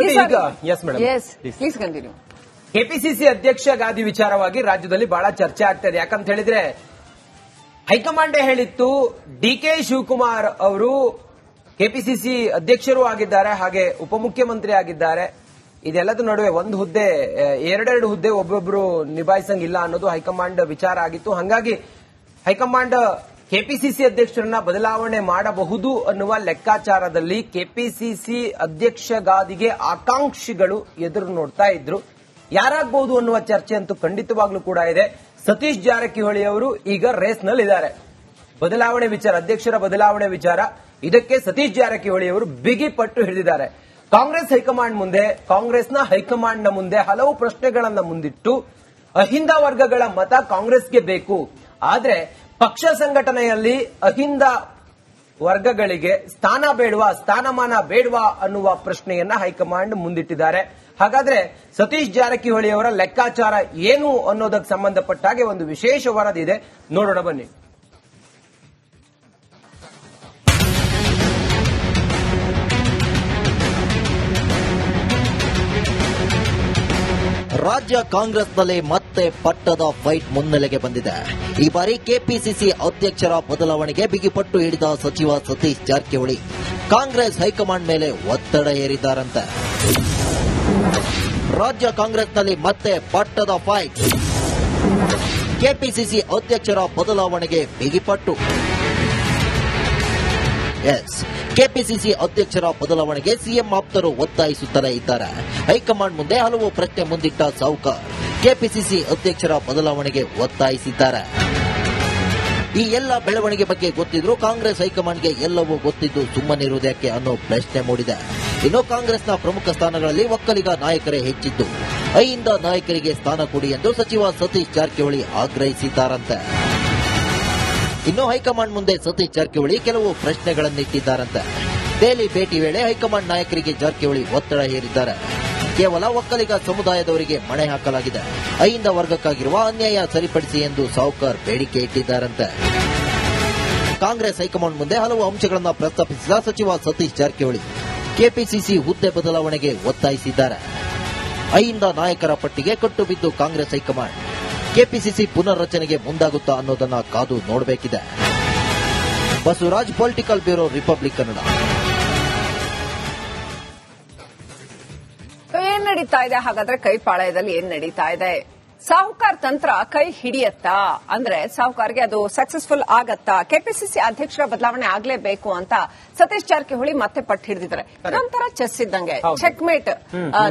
ಈಗ yes madam, please continue. KPCC ಅಧ್ಯಕ್ಷ ಗಾದಿ ವಿಚಾರವಾಗಿ ರಾಜ್ಯದಲ್ಲಿ ಬಹಳ ಚರ್ಚೆ ಆಗ್ತಾ ಇದೆ. ಯಾಕಂತ ಹೇಳಿದ್ರೆ ಹೈಕಮಾಂಡೇ ಹೇಳಿತ್ತು, ಡಿಕೆ ಶಿವಕುಮಾರ್ ಅವರು ಕೆಪಿಸಿಸಿ ಅಧ್ಯಕ್ಷರೂ ಆಗಿದ್ದಾರೆ, ಹಾಗೆ ಉಪಮುಖ್ಯಮಂತ್ರಿ ಆಗಿದ್ದಾರೆ. ಇದೆಲ್ಲದ ನಡುವೆ ಒಂದು ಹುದ್ದೆ, ಎರಡೆರಡು ಹುದ್ದೆ ಒಬ್ಬೊಬ್ರು ನಿಭಾಯಿಸಂಗಿಲ್ಲ ಅನ್ನೋದು ಹೈಕಮಾಂಡ್ ವಿಚಾರ ಆಗಿತ್ತು. ಹಾಗಾಗಿ ಹೈಕಮಾಂಡ್ ಕೆಪಿಸಿಸಿ ಅಧ್ಯಕ್ಷರನ್ನ ಬದಲಾವಣೆ ಮಾಡಬಹುದು ಅನ್ನುವ ಲೆಕ್ಕಾಚಾರದಲ್ಲಿ ಕೆಪಿಸಿಸಿ ಅಧ್ಯಕ್ಷ ಗಾದಿಗೆ ಆಕಾಂಕ್ಷಿಗಳು ಎದುರು ನೋಡ್ತಾ ಇದ್ರು. ಯಾರಾಗಬಹುದು ಅನ್ನುವ ಚರ್ಚೆ ಅಂತೂ ಖಂಡಿತವಾಗ್ಲೂ ಕೂಡ ಇದೆ. ಸತೀಶ್ ಜಾರಕಿಹೊಳಿ ಅವರು ಈಗ ರೇಸ್ನಲ್ಲಿದ್ದಾರೆ. ಬದಲಾವಣೆ ವಿಚಾರ, ಅಧ್ಯಕ್ಷರ ಬದಲಾವಣೆ ವಿಚಾರ, ಇದಕ್ಕೆ ಸತೀಶ್ ಜಾರಕಿಹೊಳಿ ಅವರು ಬಿಗಿ ಪಟ್ಟು ಹಿಡಿದಿದ್ದಾರೆ. ಕಾಂಗ್ರೆಸ್ ಹೈಕಮಾಂಡ್ ಮುಂದೆ, ಕಾಂಗ್ರೆಸ್ನ ಹೈಕಮಾಂಡ್ನ ಮುಂದೆ ಹಲವು ಪ್ರಶ್ನೆಗಳನ್ನ ಮುಂದಿಟ್ಟು ಅಹಿಂದ ವರ್ಗಗಳ ಮತ ಕಾಂಗ್ರೆಸ್ಗೆ ಬೇಕು, ಆದ್ರೆ ಪಕ್ಷ ಸಂಘಟನೆಯಲ್ಲಿ ಅಹಿಂದ ವರ್ಗಗಳಿಗೆ ಸ್ಥಾನ ಬೇಡವಾ, ಸ್ಥಾನಮಾನ ಬೇಡವಾ ಅನ್ನುವ ಪ್ರಶ್ನೆಯನ್ನ ಹೈಕಮಾಂಡ್ ಮುಂದಿಟ್ಟಿದ್ದಾರೆ. ಹಾಗಾದ್ರೆ ಸತೀಶ್ ಜಾರಕಿಹೊಳಿ ಅವರ ಲೆಕ್ಕಾಚಾರ ಏನು ಅನ್ನೋದಕ್ಕೆ ಸಂಬಂಧಪಟ್ಟ ಹಾಗೆ ಒಂದು ವಿಶೇಷ ವರದಿ ಇದೆ, ನೋಡೋಣ ಬನ್ನಿ. ರಾಜ್ಯ ಕಾಂಗ್ರೆಸ್ನಲ್ಲಿ ಮತ್ತೆ ಪಟ್ಟದ ಫೈಟ್ ಮುನ್ನೆಲೆಗೆ ಬಂದಿದೆ. ಈ ಬಾರಿ ಕೆಪಿಸಿಸಿ ಅಧ್ಯಕ್ಷರ ಬದಲಾವಣೆಗೆ ಬಿಗಿಪಟ್ಟು ಹಿಡಿದ ಸಚಿವ ಸತೀಶ್ ಜಾರಕಿಹೊಳಿ ಕಾಂಗ್ರೆಸ್ ಹೈಕಮಾಂಡ್ ಮೇಲೆ ಒತ್ತಡ ಹೇರಿದ್ದಾರಂತೆ. ರಾಜ್ಯ ಕಾಂಗ್ರೆಸ್ನಲ್ಲಿ ಮತ್ತೆ ಪಟ್ಟದ ಫೈಟ್. ಕೆಪಿಸಿಸಿ ಅಧ್ಯಕ್ಷರ ಬದಲಾವಣೆಗೆ ಬಿಗಿಪಟ್ಟು. ಕೆಪಿಸಿಸಿ ಅಧ್ಯಕ್ಷರ ಬದಲಾವಣೆಗೆ ಸಿಎಂ ಆಪ್ತರು ಒತ್ತಾಯಿಸುತ್ತಲೇ ಇದ್ದಾರೆ. ಹೈಕಮಾಂಡ್ ಮುಂದೆ ಹಲವು ಪ್ರಶ್ನೆ ಮುಂದಿಟ್ಟ ಸಾವ್ಕಾರ್ ಕೆಪಿಸಿಸಿ ಅಧ್ಯಕ್ಷರ ಬದಲಾವಣೆಗೆ ಒತ್ತಾಯಿಸಿದ್ದಾರೆ. ಈ ಎಲ್ಲ ಬೆಳವಣಿಗೆ ಬಗ್ಗೆ ಗೊತ್ತಿದ್ರು ಕಾಂಗ್ರೆಸ್ ಹೈಕಮಾಂಡ್ಗೆ ಎಲ್ಲವೂ ಗೊತ್ತಿದ್ದು ಸುಮ್ಮನಿರುವುದಕ್ಕೆ ಅನ್ನೋ ಪ್ರಶ್ನೆ ಮೂಡಿದೆ. ಇನ್ನು ಕಾಂಗ್ರೆಸ್ನ ಪ್ರಮುಖ ಸ್ಥಾನಗಳಲ್ಲಿ ಒಕ್ಕಲಿಗ ನಾಯಕರೇ ಹೆಚ್ಚಿದ್ದು, ಅಹಿಂದ ನಾಯಕರಿಗೆ ಸ್ಥಾನ ಕೊಡಿ ಎಂದು ಸಚಿವ ಸತೀಶ್ ಜಾರಕಿಹೊಳಿ ಆಗ್ರಹಿಸಿದ್ದಾರಂತೆ. ಇನ್ನು ಹೈಕಮಾಂಡ್ ಮುಂದೆ ಸತೀಶ್ ಜಾರಕಿಹೊಳಿ ಕೆಲವು ಪ್ರಶ್ನೆಗಳನ್ನಿಟ್ಟಿದ್ದಾರಂತೆ. ದೆಹಲಿ ಭೇಟಿ ವೇಳೆ ಹೈಕಮಾಂಡ್ ನಾಯಕರಿಗೆ ಜಾರಕಿಹೊಳಿ ಒತ್ತಡ ಹೇರಿದ್ದಾರೆ. ಕೇವಲ ಒಕ್ಕಲಿಗ ಸಮುದಾಯದವರಿಗೆ ಮಣೆ ಹಾಕಲಾಗಿದೆ, ಅಹಿಂದ ವರ್ಗಕ್ಕಾಗಿರುವ ಅನ್ಯಾಯ ಸರಿಪಡಿಸಿ ಎಂದು ಸಾವ್ಕಾರ್ ಬೇಡಿಕೆ ಇಟ್ಟಿದ್ದಾರಂತೆ. ಕಾಂಗ್ರೆಸ್ ಹೈಕಮಾಂಡ್ ಮುಂದೆ ಹಲವು ಅಂಶಗಳನ್ನು ಪ್ರಸ್ತಾಪಿಸಿದ ಸಚಿವ ಸತೀಶ್ ಜಾರಕಿಹೊಳಿ ಕೆಪಿಸಿಸಿ ಹುದ್ದೆ ಬದಲಾವಣೆಗೆ ಒತ್ತಾಯಿಸಿದ್ದಾರೆ. ಅಹಿಂದ ನಾಯಕರ ಪಟ್ಟಿಗೆ ಕಟ್ಟು ಬಿದ್ದು ಕಾಂಗ್ರೆಸ್ ಹೈಕಮಾಂಡ್ ಕೆಪಿಸಿಸಿ ಪುನರ್ರಚನೆಗೆ ಮುಂದಾಗುತ್ತಾ ಅನ್ನೋದನ್ನ ಕಾದು ನೋಡಬೇಕಿದೆ. Basavaraj, political bureau, Republic Kannada. ಏನ್ ನಡೀತಾ ಇದೆ ಹಾಗಾದ್ರೆ ಕೈಪಾಳ್ಯದಲ್ಲಿ ಏನ್ ನಡೀತಾ ಇದೆ? ಸಾಹುಕಾರ್ ತಂತ್ರ ಕೈ ಹಿಡಿಯತ್ತಾ? ಅಂದ್ರೆ ಸಾಹುಕಾರ್ಗೆ ಅದು ಸಕ್ಸಸ್ಫುಲ್ ಆಗತ್ತಾ? ಕೆಪಿಸಿಸಿ ಅಧ್ಯಕ್ಷರ ಬದಲಾವಣೆ ಆಗ್ಲೇಬೇಕು ಅಂತ ಸತೀಶ್ ಜಾರಕಿಹೊಳಿ ಮತ್ತೆ ಪಟ್ಟು ಹಿಡಿದಿದ್ದಾರೆ. ನಂತರ ಚೆಸ್ ಇದ್ದಂಗೆ ಚೆಕ್ಮೇಟ್.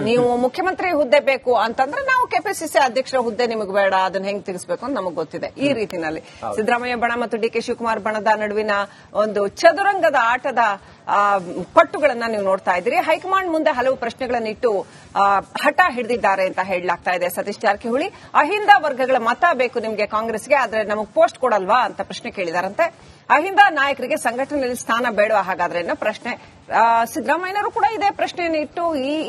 ನೀವು ಮುಖ್ಯಮಂತ್ರಿ ಹುದ್ದೆ ಬೇಕು ಅಂತಂದ್ರೆ ನಾವು ಕೆಪಿಸಿಸಿ ಅಧ್ಯಕ್ಷರ ಹುದ್ದೆ ನಿಮಗೆ ಬೇಡ, ಅದನ್ನ ಹೆಂಗ್ ತಿಳಿಸಬೇಕು ಅಂತ ನಮಗ್ ಗೊತ್ತಿದೆ. ಈ ರೀತಿನಲ್ಲಿ ಸಿದ್ದರಾಮಯ್ಯ ಬಣ ಮತ್ತು ಡಿಕೆ ಶಿವಕುಮಾರ್ ಬಣದ ನಡುವಿನ ಒಂದು ಚದುರಂಗದ ಆಟದ ಪಟ್ಟುಗಳನ್ನ ನೀವು ನೋಡ್ತಾ ಇದ್ದೀರಿ. ಹೈಕಮಾಂಡ್ ಮುಂದೆ ಹಲವು ಪ್ರಶ್ನೆಗಳನ್ನಿಟ್ಟು ಹಠ ಹಿಡಿದಿದ್ದಾರೆ ಅಂತ ಹೇಳಲಾಗ್ತಾ ಇದೆ. ಸತೀಶ್ ಜಾರಕಿಹೊಳಿ ಅಹಿಂದ ವರ್ಗಗಳ ಮತ ಬೇಕು ನಿಮಗೆ ಕಾಂಗ್ರೆಸ್ಗೆ, ಆದ್ರೆ ನಮಗ್ ಪೋಸ್ಟ್ ಕೊಡಲ್ವಾ ಅಂತ ಪ್ರಶ್ನೆ ಕೇಳಿದಾರಂತೆ. ಅಹಿಂದ ನಾಯಕರಿಗೆ ಸಂಘಟನೆಯಲ್ಲಿ ಸ್ಥಾನ ಬೇಡವಾ ಹಾಗಾದ್ರೆ ಅನ್ನೋ ಪ್ರಶ್ನೆ. ಸಿದ್ದರಾಮಯ್ಯನವರು ಕೂಡ ಇದೇ ಪ್ರಶ್ನೆಯನ್ನು ಇಟ್ಟು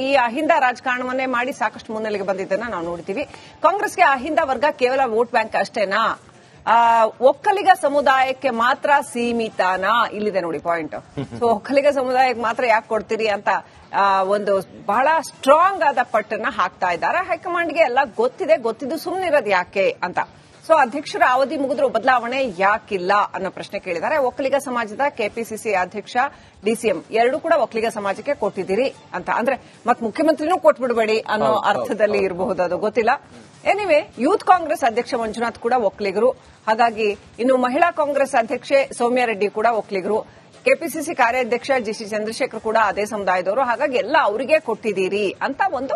ಈ ಅಹಿಂದ ರಾಜಕಾರಣವನ್ನೇ ಮಾಡಿ ಸಾಕಷ್ಟು ಮುನ್ನೆಲೆಗೆ ಬಂದಿದ್ದನ್ನ ನಾವು ನೋಡ್ತೀವಿ. ಕಾಂಗ್ರೆಸ್ಗೆ ಅಹಿಂದ ವರ್ಗ ಕೇವಲ ವೋಟ್ ಬ್ಯಾಂಕ್ ಅಷ್ಟೇನಾ? ಒಕ್ಕಲಿಗ ಸಮುದಾಯಕ್ಕೆ ಮಾತ್ರ ಸೀಮಿತನಾ? ಇಲ್ಲಿದೆ ನೋಡಿ ಪಾಯಿಂಟ್. ಸೊ ಒಕ್ಕಲಿಗ ಸಮುದಾಯಕ್ಕೆ ಮಾತ್ರ ಯಾಕೆ ಕೊಡ್ತೀರಿ ಅಂತ ಒಂದು ಬಹಳ ಸ್ಟ್ರಾಂಗ್ ಆದ ಪಟ್ಟನ್ನ ಹಾಕ್ತಾ ಇದ್ದಾರೆ. ಹೈಕಮಾಂಡ್ಗೆ ಎಲ್ಲ ಗೊತ್ತಿದ್ದು ಸುಮ್ಮನಿರೋದು ಯಾಕೆ ಅಂತ. ಸೊ ಅಧ್ಯಕ್ಷರ ಅವಧಿ ಮುಗಿದ್ರು ಬದಲಾವಣೆ ಯಾಕಿಲ್ಲ ಅನ್ನೋ ಪ್ರಶ್ನೆ ಕೇಳಿದ್ದಾರೆ. ಒಕ್ಕಲಿಗ ಸಮಾಜದ ಕೆಪಿಸಿಸಿ ಅಧ್ಯಕ್ಷ ಡಿಸಿಎಂ ಎರಡೂ ಕೂಡ ಒಕ್ಕಲಿಗ ಸಮಾಜಕ್ಕೆ ಕೊಟ್ಟಿದ್ದೀರಿ ಅಂತ. ಅಂದ್ರೆ ಮತ್ ಮುಖ್ಯಮಂತ್ರಿನೂ ಕೊಟ್ಬಿಡಬೇಡಿ ಅನ್ನೋ ಅರ್ಥದಲ್ಲಿ ಇರಬಹುದು, ಅದು ಗೊತ್ತಿಲ್ಲ. ಎನಿವೆ, ಯೂತ್ ಕಾಂಗ್ರೆಸ್ ಅಧ್ಯಕ್ಷ ಮಂಜುನಾಥ್ ಕೂಡ ಒಕ್ಕಲಿಗರು. ಹಾಗಾಗಿ ಇನ್ನು ಮಹಿಳಾ ಕಾಂಗ್ರೆಸ್ ಅಧ್ಯಕ್ಷೆ ಸೌಮ್ಯ ರೆಡ್ಡಿ ಕೂಡ ಒಕ್ಕಲಿಗರು. ಕೆಪಿಸಿಸಿ ಕಾರ್ಯಾಧ್ಯಕ್ಷ ಜಿಸಿ ಚಂದ್ರಶೇಖರ್ ಕೂಡ ಅದೇ ಸಮುದಾಯದವರು. ಹಾಗಾಗಿ ಎಲ್ಲ ಅವರಿಗೆ ಕೊಟ್ಟಿದ್ದೀರಿ ಅಂತ ಒಂದು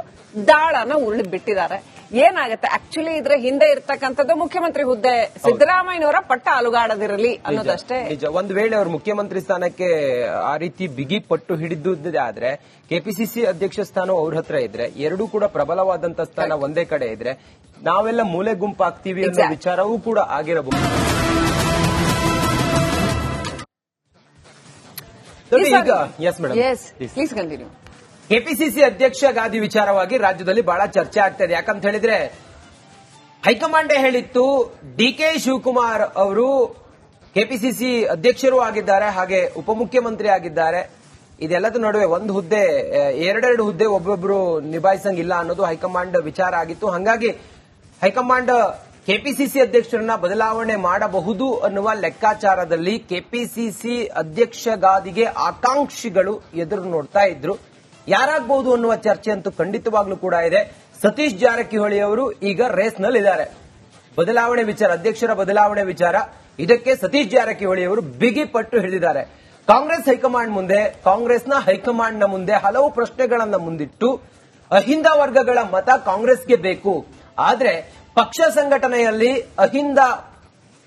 ದಾಳನ ಉರುಳಿ ಬಿಟ್ಟಿದ್ದಾರೆ. ಏನಾಗುತ್ತೆ ಆಕ್ಚುಲಿ ಇದ್ರೆ ಹಿಂದೆ ಇರ್ತಕ್ಕಂಥದ್ದು ಮುಖ್ಯಮಂತ್ರಿ ಹುದ್ದೆ ಸಿದ್ದರಾಮಯ್ಯನವರ ಪಟ್ಟ ಅಲುಗಾಡದಿರಲಿ ಅನ್ನೋದಷ್ಟೇ. ಒಂದು ವೇಳೆ ಅವರು ಮುಖ್ಯಮಂತ್ರಿ ಸ್ಥಾನಕ್ಕೆ ಆ ರೀತಿ ಬಿಗಿ ಪಟ್ಟು ಹಿಡಿದುದೇ ಆದ್ರೆ, ಕೆಪಿಸಿಸಿ ಅಧ್ಯಕ್ಷ ಸ್ಥಾನ ಅವ್ರ ಹತ್ರ ಇದ್ರೆ, ಎರಡೂ ಕೂಡ ಪ್ರಬಲವಾದಂತ ಸ್ಥಾನ ಒಂದೇ ಕಡೆ ಇದ್ರೆ ನಾವೆಲ್ಲ ಮೂಲೆ ಗುಂಪಾಗ್ತೀವಿ ಅನ್ನೋ ವಿಚಾರವೂ ಕೂಡ ಆಗಿರಬಹುದು. ಈಗ yes madam, please continue. KPCC ಅಧ್ಯಕ್ಷ ಗಾದಿ ವಿಚಾರವಾಗಿ ರಾಜ್ಯದಲ್ಲಿ ಬಹಳ ಚರ್ಚೆ ಆಗ್ತಾ ಇದೆ. ಯಾಕಂತ ಹೇಳಿದ್ರೆ ಹೈಕಮಾಂಡೇ ಹೇಳಿತ್ತು, ಡಿಕೆ ಶಿವಕುಮಾರ್ ಅವರು ಕೆಪಿಸಿಸಿ ಅಧ್ಯಕ್ಷರೂ ಆಗಿದ್ದಾರೆ, ಹಾಗೆ ಉಪಮುಖ್ಯಮಂತ್ರಿ ಆಗಿದ್ದಾರೆ. ಇದೆಲ್ಲದ ನಡುವೆ ಒಂದು ಹುದ್ದೆ ಎರಡೆರಡು ಹುದ್ದೆ ಒಬ್ಬೊಬ್ರು ನಿಭಾಯಿಸಂಗಿಲ್ಲ ಅನ್ನೋದು ಹೈಕಮಾಂಡ್ ವಿಚಾರ ಆಗಿತ್ತು. ಹಾಗಾಗಿ ಹೈಕಮಾಂಡ್ ಕೆಪಿಸಿಸಿ ಅಧ್ಯಕ್ಷರನ್ನ ಬದಲಾವಣೆ ಮಾಡಬಹುದು ಅನ್ನುವ ಲೆಕ್ಕಾಚಾರದಲ್ಲಿ ಕೆಪಿಸಿಸಿ ಅಧ್ಯಕ್ಷ ಗಾದಿಗೆ ಆಕಾಂಕ್ಷಿಗಳು ಎದುರು ನೋಡ್ತಾ ಇದ್ರು. ಯಾರಾಗಬಹುದು ಅನ್ನುವ ಚರ್ಚೆ ಅಂತೂ ಖಂಡಿತವಾಗ್ಲೂ ಕೂಡ ಇದೆ. ಸತೀಶ್ ಜಾರಕಿಹೊಳಿ ಅವರು ಈಗ ರೇಸ್ನಲ್ಲಿದ್ದಾರೆ. ಬದಲಾವಣೆ ವಿಚಾರ, ಅಧ್ಯಕ್ಷರ ಬದಲಾವಣೆ ವಿಚಾರ, ಇದಕ್ಕೆ ಸತೀಶ್ ಜಾರಕಿಹೊಳಿ ಅವರು ಬಿಗಿಪಟ್ಟು ಹಿಡಿದಿದ್ದಾರೆ. ಕಾಂಗ್ರೆಸ್ ಹೈಕಮಾಂಡ್ ಮುಂದೆ, ಕಾಂಗ್ರೆಸ್ನ ಹೈಕಮಾಂಡ್ನ ಮುಂದೆ ಹಲವು ಪ್ರಶ್ನೆಗಳನ್ನ ಮುಂದಿಟ್ಟು ಅಹಿಂದ ವರ್ಗಗಳ ಮತ ಕಾಂಗ್ರೆಸ್ಗೆ ಬೇಕು, ಆದ್ರೆ ಪಕ್ಷ ಸಂಘಟನೆಯಲ್ಲಿ ಅಹಿಂದ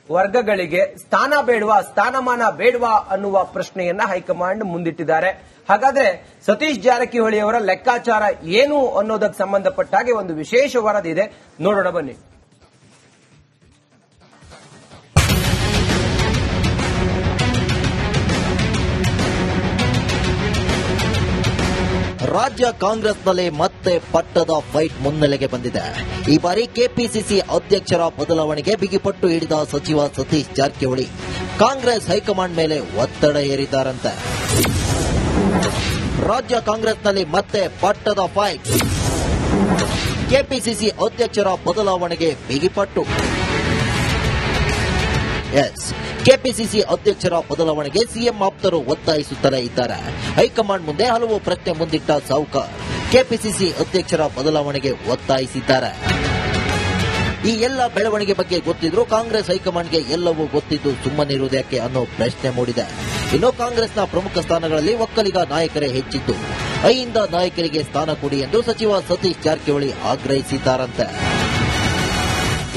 ವರ್ಗಗಳಿಗೆ ಸ್ಥಾನ ಬೇಡವಾ, ಸ್ಥಾನಮಾನ ಬೇಡವಾ ಅನ್ನುವ ಪ್ರಶ್ನೆಯನ್ನ ಹೈಕಮಾಂಡ್ ಮುಂದಿಟ್ಟಿದ್ದಾರೆ. ಹಾಗಾದ್ರೆ ಸತೀಶ್ ಜಾರಕಿಹೊಳಿ ಅವರ ಲೆಕ್ಕಾಚಾರ ಏನು ಅನ್ನೋದಕ್ಕೆ ಸಂಬಂಧಪಟ್ಟ ಹಾಗೆ ಒಂದು ವಿಶೇಷ ವರದಿ ಇದೆ, ನೋಡೋಣ ಬನ್ನಿ. ರಾಜ್ಯ ಕಾಂಗ್ರೆಸ್ನಲ್ಲಿ ಮತ್ತೆ ಪಟ್ಟದ ಫೈಟ್ ಮುನ್ನೆಲೆಗೆ ಬಂದಿದೆ. ಈ ಬಾರಿ ಕೆಪಿಸಿಸಿ ಅಧ್ಯಕ್ಷರ ಬದಲಾವಣೆಗೆ ಬಿಗಿಪಟ್ಟು ಹಿಡಿದ ಸಚಿವ ಸತೀಶ್ ಜಾರಕಿಹೊಳಿ ಕಾಂಗ್ರೆಸ್ ಹೈಕಮಾಂಡ್ ಮೇಲೆ ಒತ್ತಡ ಹೇರಿದ್ದಾರಂತೆ. ರಾಜ್ಯ ಕಾಂಗ್ರೆಸ್ನಲ್ಲಿ ಮತ್ತೆ ಪಟ್ಟದ ಫೈಟ್. ಕೆಪಿಸಿಸಿ ಅಧ್ಯಕ್ಷರ ಬದಲಾವಣೆಗೆ ಬಿಗಿಪಟ್ಟು. ಕೆಪಿಸಿಸಿ ಅಧ್ಯಕ್ಷರ ಬದಲಾವಣೆಗೆ ಸಿಎಂ ಆಪ್ತರು ಒತ್ತಾಯಿಸುತ್ತಲೇ ಇದ್ದಾರೆ. ಹೈಕಮಾಂಡ್ ಮುಂದೆ ಹಲವು ಪ್ರಶ್ನೆ ಮುಂದಿಟ್ಟ ಸಾವ್ಕಾರ್ ಕೆಪಿಸಿಸಿ ಅಧ್ಯಕ್ಷರ ಬದಲಾವಣೆಗೆ ಒತ್ತಾಯಿಸಿದ್ದಾರೆ. ಈ ಎಲ್ಲ ಬೆಳವಣಿಗೆ ಬಗ್ಗೆ ಗೊತ್ತಿದ್ರು ಕಾಂಗ್ರೆಸ್ ಹೈಕಮಾಂಡ್ಗೆ ಎಲ್ಲವೂ ಗೊತ್ತಿದ್ದು ಸುಮ್ಮನಿರುವುದಕ್ಕೆ ಅನ್ನೋ ಪ್ರಶ್ನೆ ಮೂಡಿದೆ. ಇನ್ನು ಕಾಂಗ್ರೆಸ್ನ ಪ್ರಮುಖ ಸ್ಥಾನಗಳಲ್ಲಿ ಒಕ್ಕಲಿಗ ನಾಯಕರೇ ಹೆಚ್ಚಿದ್ದು, ಅಹಿಂದ ನಾಯಕರಿಗೆ ಸ್ಥಾನ ಕೊಡಿ ಎಂದು ಸಚಿವ ಸತೀಶ್ ಜಾರಕಿಹೊಳಿ ಆಗ್ರಹಿಸಿದ್ದಾರಂತೆ.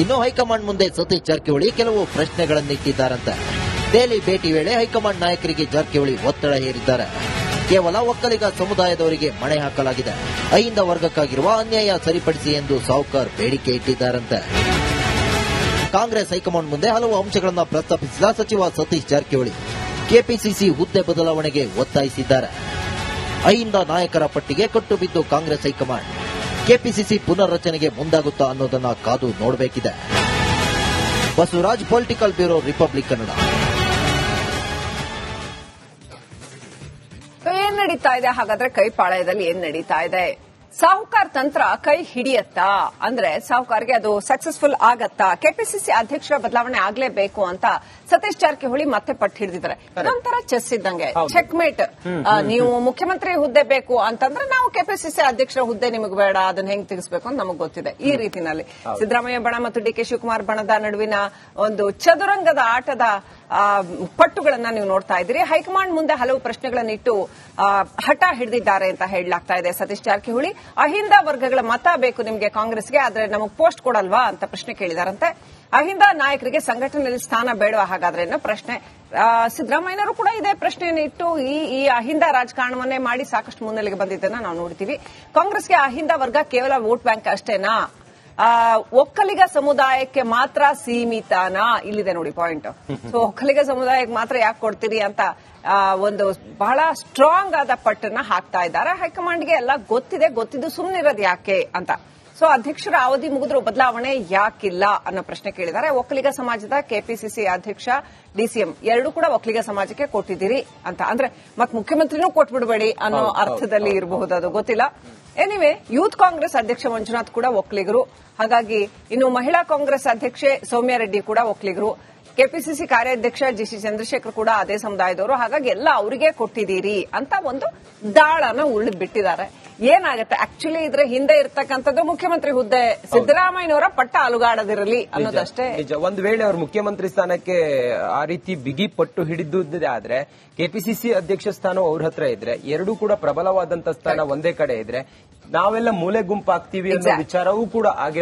ಇನ್ನು ಹೈಕಮಾಂಡ್ ಮುಂದೆ ಸತೀಶ್ ಜಾರಕಿಹೊಳಿ ಕೆಲವು ಪ್ರಶ್ನೆಗಳನ್ನಿಟ್ಟಿದ್ದಾರಂತೆ. ದೆಹಲಿ ಭೇಟಿ ವೇಳೆ ಹೈಕಮಾಂಡ್ ನಾಯಕರಿಗೆ ಜಾರಕಿಹೊಳಿ ಒತ್ತಡ ಹೇರಿದ್ದಾರೆ. ಕೇವಲ ಒಕ್ಕಲಿಗ ಸಮುದಾಯದವರಿಗೆ ಮಣೆ ಹಾಕಲಾಗಿದೆ, ಅಹಿಂದ ವರ್ಗಕ್ಕಾಗಿರುವ ಅನ್ಯಾಯ ಸರಿಪಡಿಸಿ ಎಂದು ಸಾವ್ಕಾರ್ ಬೇಡಿಕೆ ಇಟ್ಟಿದ್ದಾರಂತೆ. ಕಾಂಗ್ರೆಸ್ ಹೈಕಮಾಂಡ್ ಮುಂದೆ ಹಲವು ಅಂಶಗಳನ್ನು ಪ್ರಸ್ತಾಪಿಸಿದ ಸಚಿವ ಸತೀಶ್ ಜಾರಕಿಹೊಳಿ ಕೆಪಿಸಿಸಿ ಹುದ್ದೆ ಬದಲಾವಣೆಗೆ ಒತ್ತಾಯಿಸಿದ್ದಾರೆ. ಅಹಿಂದ ನಾಯಕರ ಪಟ್ಟಿಗೆ ಕಟ್ಟು ಬಿದ್ದು ಕಾಂಗ್ರೆಸ್ ಹೈಕಮಾಂಡ್ ಕೆಪಿಸಿಸಿ ಪುನರ್ರಚನೆಗೆ ಮುಂದಾಗುತ್ತಾ ಅನ್ನೋದನ್ನ ಕಾದು ನೋಡಬೇಕಿದೆ. Basavaraj, political bureau, Republic Kannada. ಏನ್ ನಡೀತಾ ಇದೆ ಹಾಗಾದ್ರೆ ಕೈಪಾಳ್ಯದಲ್ಲಿ ಏನ್ ನಡೀತಾ ಇದೆ? ಸಾಹುಕಾರ್ ತಂತ್ರ ಕೈ ಹಿಡಿಯತ್ತಾ? ಅಂದ್ರೆ ಸಾಹುಕಾರ್ಗೆ ಅದು ಸಕ್ಸಸ್ಫುಲ್ ಆಗತ್ತಾ? ಕೆಪಿಸಿಸಿ ಅಧ್ಯಕ್ಷರ ಬದಲಾವಣೆ ಆಗ್ಲೇಬೇಕು ಅಂತ ಸತೀಶ್ ಜಾರಕಿಹೊಳಿ ಮತ್ತೆ ಪಟ್ಟು ಹಿಡಿದಿದ್ದಾರೆ. ಇದೊಂಥರ ಚೆಸ್ ಇದ್ದಂಗೆ, ಚೆಕ್ಮೇಟ್. ನೀವು ಮುಖ್ಯಮಂತ್ರಿ ಹುದ್ದೆ ಬೇಕು ಅಂತಂದ್ರೆ ನಾವು ಕೆಪಿಸಿಸಿ ಅಧ್ಯಕ್ಷರ ಹುದ್ದೆ ನಿಮಗೆ ಬೇಡ, ಅದನ್ನ ಹೆಂಗ್ ತೆಗಿಸ್ಬೇಕು ಅಂತ ನಮಗ್ ಗೊತ್ತಿದೆ. ಈ ರೀತಿನಲ್ಲಿ ಸಿದ್ದರಾಮಯ್ಯ ಬಣ ಮತ್ತು ಡಿಕೆ ಶಿವಕುಮಾರ್ ಬಣದ ನಡುವಿನ ಒಂದು ಚದುರಂಗದ ಆಟದ ಪಟ್ಟುಗಳನ್ನ ನೀವು ನೋಡ್ತಾ ಇದ್ದೀರಿ. ಹೈಕಮಾಂಡ್ ಮುಂದೆ ಹಲವು ಪ್ರಶ್ನೆಗಳನ್ನಿಟ್ಟು ಹಠ ಹಿಡಿದಿದ್ದಾರೆ ಅಂತ ಹೇಳಲಾಗ್ತಾ ಇದೆ. ಸತೀಶ್ ಜಾರಕಿಹೊಳಿ ಅಹಿಂದ ವರ್ಗಗಳ ಮತ ಬೇಕು ನಿಮಗೆ ಕಾಂಗ್ರೆಸ್ಗೆ, ಆದ್ರೆ ನಮಗ್ ಪೋಸ್ಟ್ ಕೊಡಲ್ವಾ ಅಂತ ಪ್ರಶ್ನೆ ಕೇಳಿದಾರಂತೆ. ಅಹಿಂದ ನಾಯಕರಿಗೆ ಸಂಘಟನೆಯಲ್ಲಿ ಸ್ಥಾನ ಬೇಡವಾ ಹಾಗಾದ್ರೆ ಅನ್ನೋ ಪ್ರಶ್ನೆ. ಸಿದ್ದರಾಮಯ್ಯನವರು ಕೂಡ ಇದೇ ಪ್ರಶ್ನೆಯನ್ನು ಇಟ್ಟು ಈ ಅಹಿಂದ ರಾಜಕಾರಣವನ್ನೇ ಮಾಡಿ ಸಾಕಷ್ಟು ಮುನ್ನೆಲೆಗೆ ಬಂದಿದ್ದನ್ನ ನಾವು ನೋಡ್ತೀವಿ. ಕಾಂಗ್ರೆಸ್ಗೆ ಅಹಿಂದ ವರ್ಗ ಕೇವಲ ವೋಟ್ ಬ್ಯಾಂಕ್ ಅಷ್ಟೇನಾ? ಒಕ್ಕಲಿಗ ಸಮುದಾಯಕ್ಕೆ ಮಾತ್ರ ಸೀಮಿತನಾ? ಇಲ್ಲಿದೆ ನೋಡಿ ಪಾಯಿಂಟ್. ಸೊ ಒಕ್ಕಲಿಗ ಸಮುದಾಯಕ್ಕೆ ಮಾತ್ರ ಯಾಕೆ ಕೊಡ್ತೀರಿ ಅಂತ ಒಂದು ಬಹಳ ಸ್ಟ್ರಾಂಗ್ ಆದ ಪಟ್ಟನ್ನ ಹಾಕ್ತಾ ಇದ್ದಾರೆ. ಹೈಕಮಾಂಡ್ಗೆ ಎಲ್ಲ ಗೊತ್ತಿದ್ದು ಸುಮ್ಮನಿರೋದು ಯಾಕೆ ಅಂತ. ಸೊ ಅಧ್ಯಕ್ಷರ ಅವಧಿ ಮುಗಿದ್ರು ಬದಲಾವಣೆ ಯಾಕಿಲ್ಲ ಅನ್ನೋ ಪ್ರಶ್ನೆ ಕೇಳಿದ್ದಾರೆ. ಒಕ್ಕಲಿಗ ಸಮಾಜದ ಕೆಪಿಸಿಸಿ ಅಧ್ಯಕ್ಷ ಡಿಸಿಎಂ ಎರಡೂ ಕೂಡ ಒಕ್ಕಲಿಗ ಸಮಾಜಕ್ಕೆ ಕೊಟ್ಟಿದ್ದೀರಿ ಅಂತ. ಅಂದ್ರೆ ಮತ್ ಮುಖ್ಯಮಂತ್ರಿನೂ ಕೊಟ್ಬಿಡ್ಬೇಡಿ ಅನ್ನೋ ಅರ್ಥದಲ್ಲಿ ಇರಬಹುದು, ಅದು ಗೊತ್ತಿಲ್ಲ. ಎನಿವೆ, ಯೂತ್ ಕಾಂಗ್ರೆಸ್ ಅಧ್ಯಕ್ಷ ಮಂಜುನಾಥ್ ಕೂಡ ಒಕ್ಕಲಿಗರು. ಹಾಗಾಗಿ ಇನ್ನು ಮಹಿಳಾ ಕಾಂಗ್ರೆಸ್ ಅಧ್ಯಕ್ಷೆ ಸೌಮ್ಯ ರೆಡ್ಡಿ ಕೂಡ ಒಕ್ಕಲಿಗರು. ಕೆಪಿಸಿಸಿ ಕಾರ್ಯಾಧ್ಯಕ್ಷ ಜಿಸಿ ಚಂದ್ರಶೇಖರ್ ಕೂಡ ಅದೇ ಸಮುದಾಯದವರು. ಹಾಗಾಗಿ ಎಲ್ಲ ಅವರಿಗೆ ಕೊಟ್ಟಿದ್ದೀರಿ ಅಂತ ಒಂದು ದಾಳನ ಉಳಿದು ಬಿಟ್ಟಿದ್ದಾರೆ. ಏನಾಗುತ್ತೆ ಆಕ್ಚುಲಿ ಇದ್ರೆ ಹಿಂದೆ ಇರ್ತಕ್ಕಂಥದ್ದು ಮುಖ್ಯಮಂತ್ರಿ ಹುದ್ದೆ ಸಿದ್ದರಾಮಯ್ಯನವರ ಪಟ್ಟ ಅಲುಗಾಡದಿರಲಿ ಅನ್ನೋದಷ್ಟೇ. ಒಂದು ವೇಳೆ ಅವರು ಮುಖ್ಯಮಂತ್ರಿ ಸ್ಥಾನಕ್ಕೆ ಆ ರೀತಿ ಬಿಗಿ ಪಟ್ಟು ಹಿಡಿದುದೇ ಆದ್ರೆ ಕೆಪಿಸಿಸಿ ಅಧ್ಯಕ್ಷ ಸ್ಥಾನ ಅವ್ರ ಹತ್ರ ಇದ್ರೆ, ಎರಡೂ ಕೂಡ ಪ್ರಬಲವಾದಂತ ಸ್ಥಾನ ಒಂದೇ ಕಡೆ ಇದ್ರೆ ನಾವೆಲ್ಲ ಮೂಲೆ ಗುಂಪಾಗ್ತೀವಿ ಅನ್ನೋ ವಿಚಾರವೂ ಕೂಡ ಆಗಿರಬಹುದು.